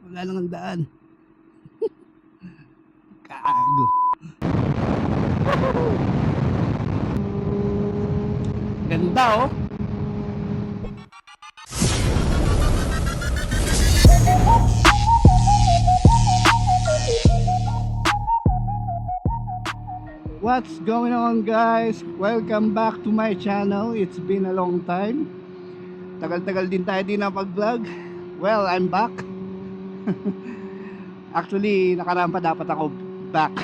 Wala lang ang daan. Kago. Ganda oh. What's going on guys? Welcome back to my channel. It's been a long time. Tagal-tagal din tayo din napag-vlog. Well, I'm back. Actually, nakaraan pa dapat ako back.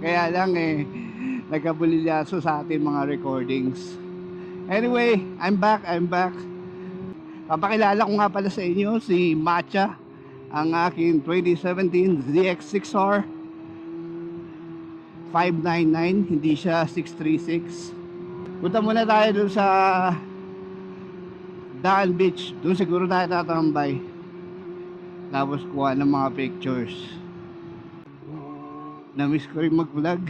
Kaya lang nagkabulilyaso sa ating mga recordings. Anyway, I'm back. Papakilala ko nga pala sa inyo si Matcha, ang aking 2017 ZX6R 599, hindi siya 636. Punta muna tayo dun sa Daan Beach. Doon siguro tayo tatambay. Tapos kuha ng mga pictures. Na-miss ko rin mag-vlog.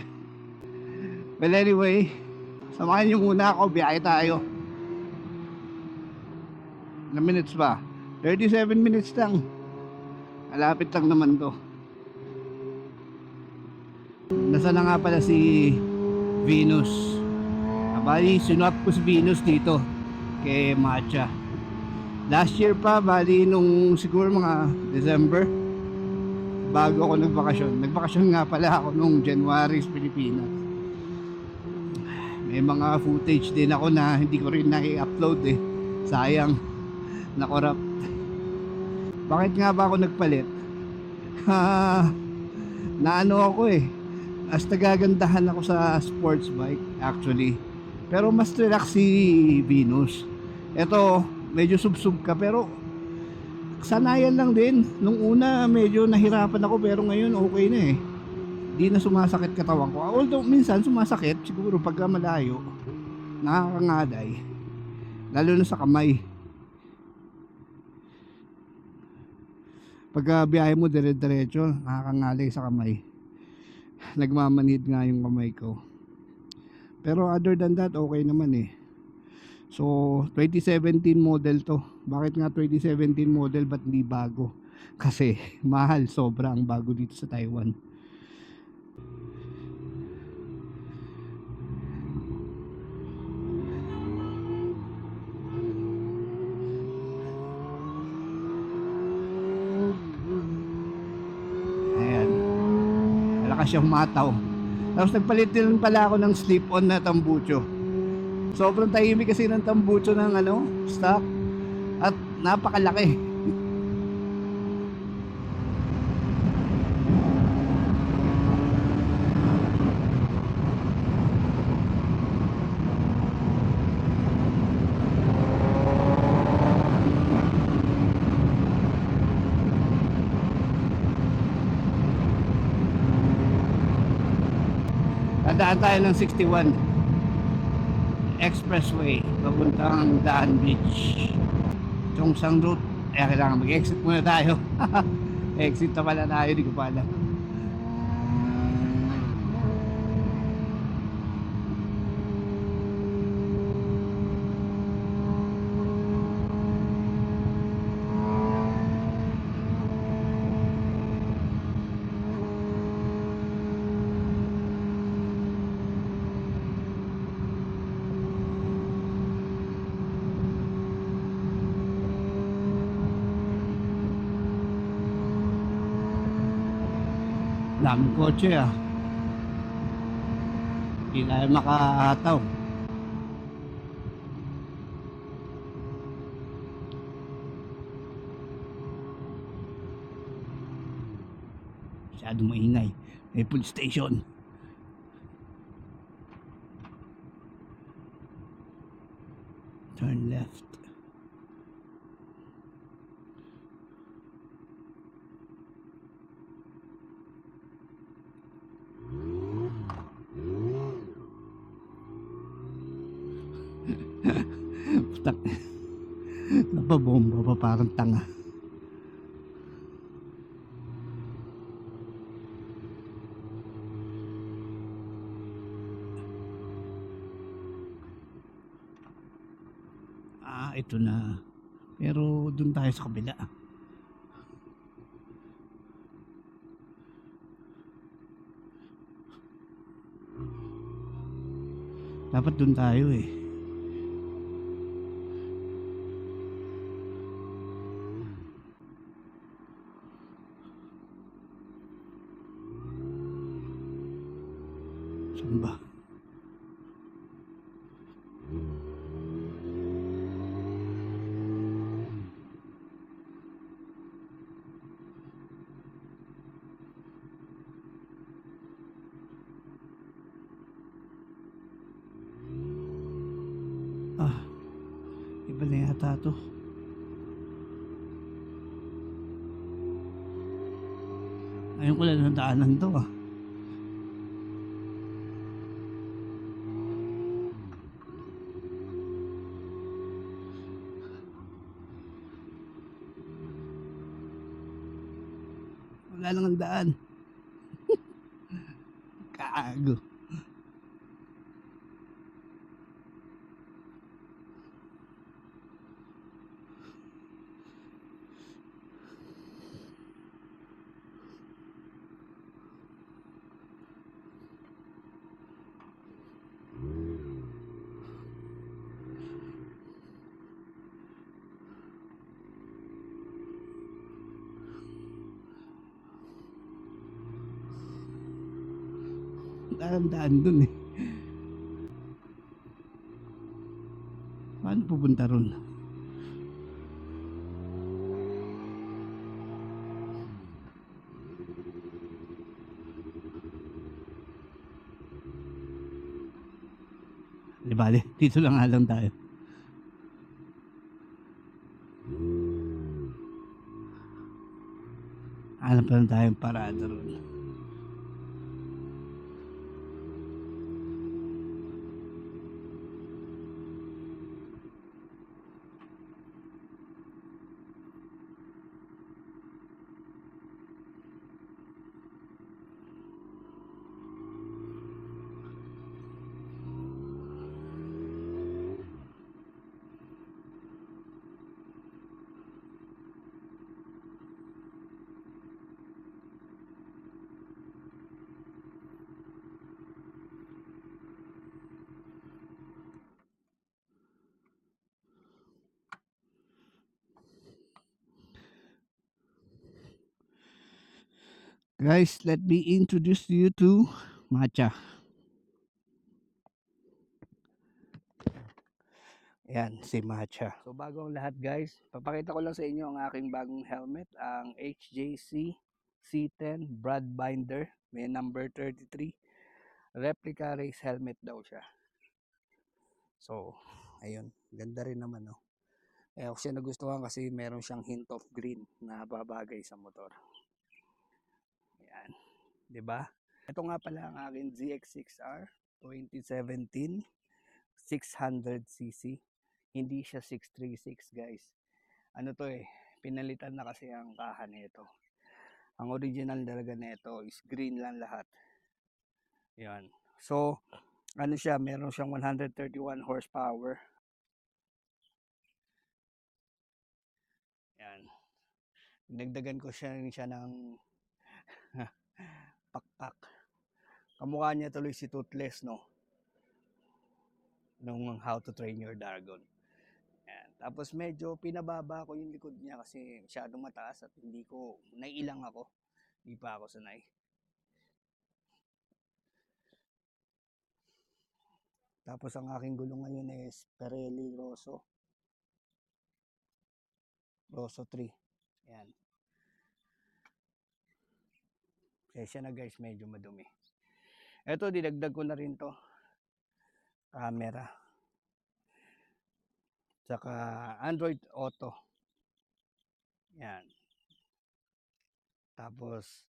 Well anyway, samahan nyo muna ako, biyahe tayo. Ilang minutes ba? 37 minutes lang. Malapit lang naman to. Nasa na nga pala si Venus. Bali, sinwap ko si Venus dito kay Matcha. Last year pa, bali nung siguro mga December, bago ako nagbakasyon. Nagbakasyon nga pala ako nung January sa Pilipinas. May mga footage din ako na hindi ko rin na-i-upload Sayang, na-corrupt. Bakit nga ba ako nagpalit? Naano ako as nagagandahan ako sa sports bike actually, pero mas relax si Venus. Ito medyo sub-sub ka, pero sanayan lang din. Nung una medyo nahirapan ako, pero ngayon okay na di na sumasakit katawan ko, although minsan sumasakit siguro pagka malayo, nakakangaday lalo na sa kamay. Pagka biyahe mo dire-diretso, nakakangalay sa kamay. Nagmamanhid nga yung kamay ko. Pero other than that, okay naman So, 2017 model to. Bakit nga 2017 model, ba't hindi bago? Kasi mahal, sobra ang bago dito sa Taiwan. Siyang mataw. Tapos nagpalit din pala ako ng slip-on na tambucho. Sobrang tahimik kasi ng tambucho ng stock, at napakalaki. Dadaan tayo ng 61 Expressway papuntang Daan Beach. Chongsang route. Kailangan mag-exit muna tayo. Exit na pala tayo, di ko pa alam. Daming kotse hindi tayo makahataw. Masyadong maingay. May police station. Turn left. Putak. Napabomba pa, parang tanga. Ito na. Pero dun tayo sa kabila. Dapat dun tayo eh. Saan ba? Ah, iba na yata to. Ayun ko lang ng daanan to ah. Wala lang ang daan. Kaago. Wala lang daan dun eh. Paano pupunta ron? Di bale, dito lang nga lang tayo. Hanap pa lang tayong parada ron. Guys, let me introduce you to Matcha. Yan, si Matcha. So bago ang lahat guys, papakita ko lang sa inyo ang aking bagong helmet, ang HJC C10 Brad Binder. May number 33. Replica race helmet daw siya. So, ayun. Ganda rin naman, no? Eh, ako siya nagustuhan kasi meron siyang hint of green na babagay sa motor. Ayan. 'Di ba? Ito nga pala ang aking ZX6R 2017 600cc. Hindi siya 636 guys. Ano to eh, pinalitan na kasi ang kaha nito. Ang original talaga nito is green lang lahat. Yan. So, ano siya, meron siyang 131 horsepower. Yan. Nagdagan ko siya ng pakpak. Kamukha niya tuloy si Toothless, no? Nung How to Train Your Dragon. Yan. Tapos medyo pinababa ko yung likod niya kasi masyadong mataas at hindi ko, naiilang ako. Hindi pa ako sanay. Tapos ang aking gulong ngayon is Pirelli Rosso 3. Yan. Kaya na guys, medyo madumi. Ito, dinagdag ko na rin to. Camera. Tsaka Android Auto. Yan. Tapos,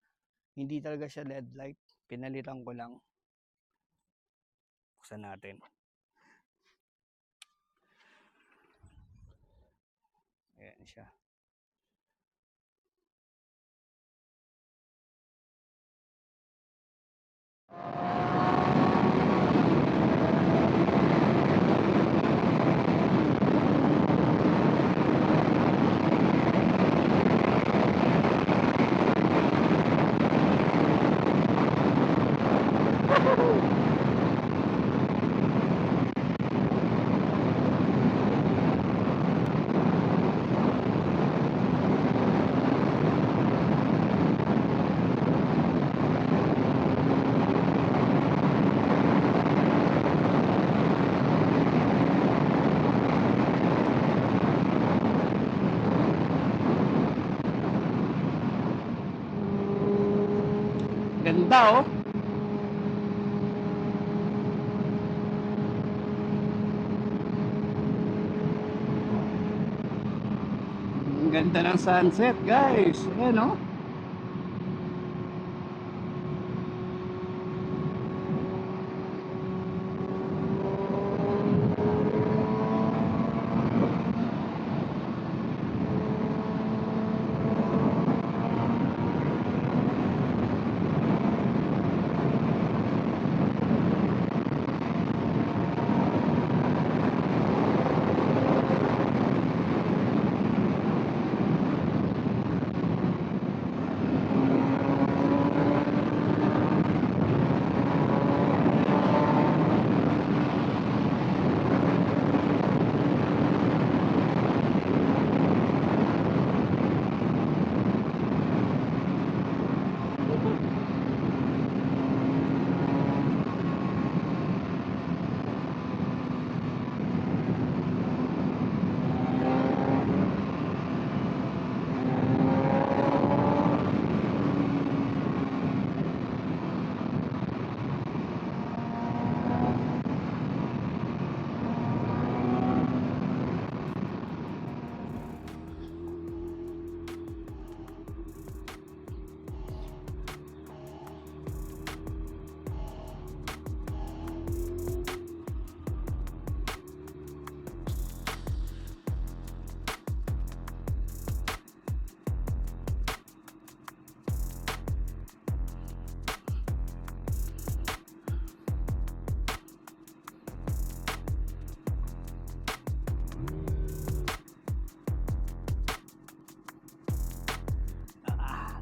hindi talaga siya LED light. Pinalitan ko lang. Buksan natin. Ayan siya. Ganda oh. Ang ganda ng sunset guys. Ayan oh.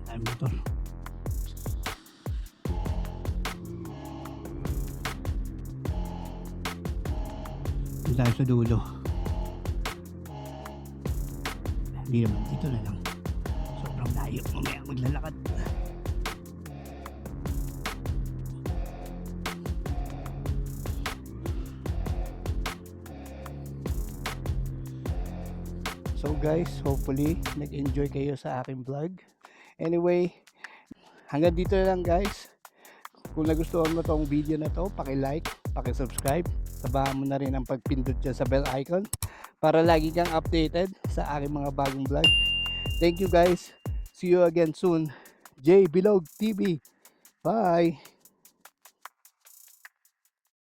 Ay motor. Dito tayo sa dulo. Hindi naman, dito na lang. Sobrang layo. Mamaya maglalakad. So guys, hopefully nag-enjoy kayo sa aking vlog. Anyway, hanggang dito na lang guys. Kung nagustuhan mo tong video na to, paki-like, paki-subscribe. Sabahan mo na rin ang pagpindot dyan sa bell icon para lagi kang updated sa aking mga bagong vlog. Thank you guys. See you again soon. J Bilog TV. Bye.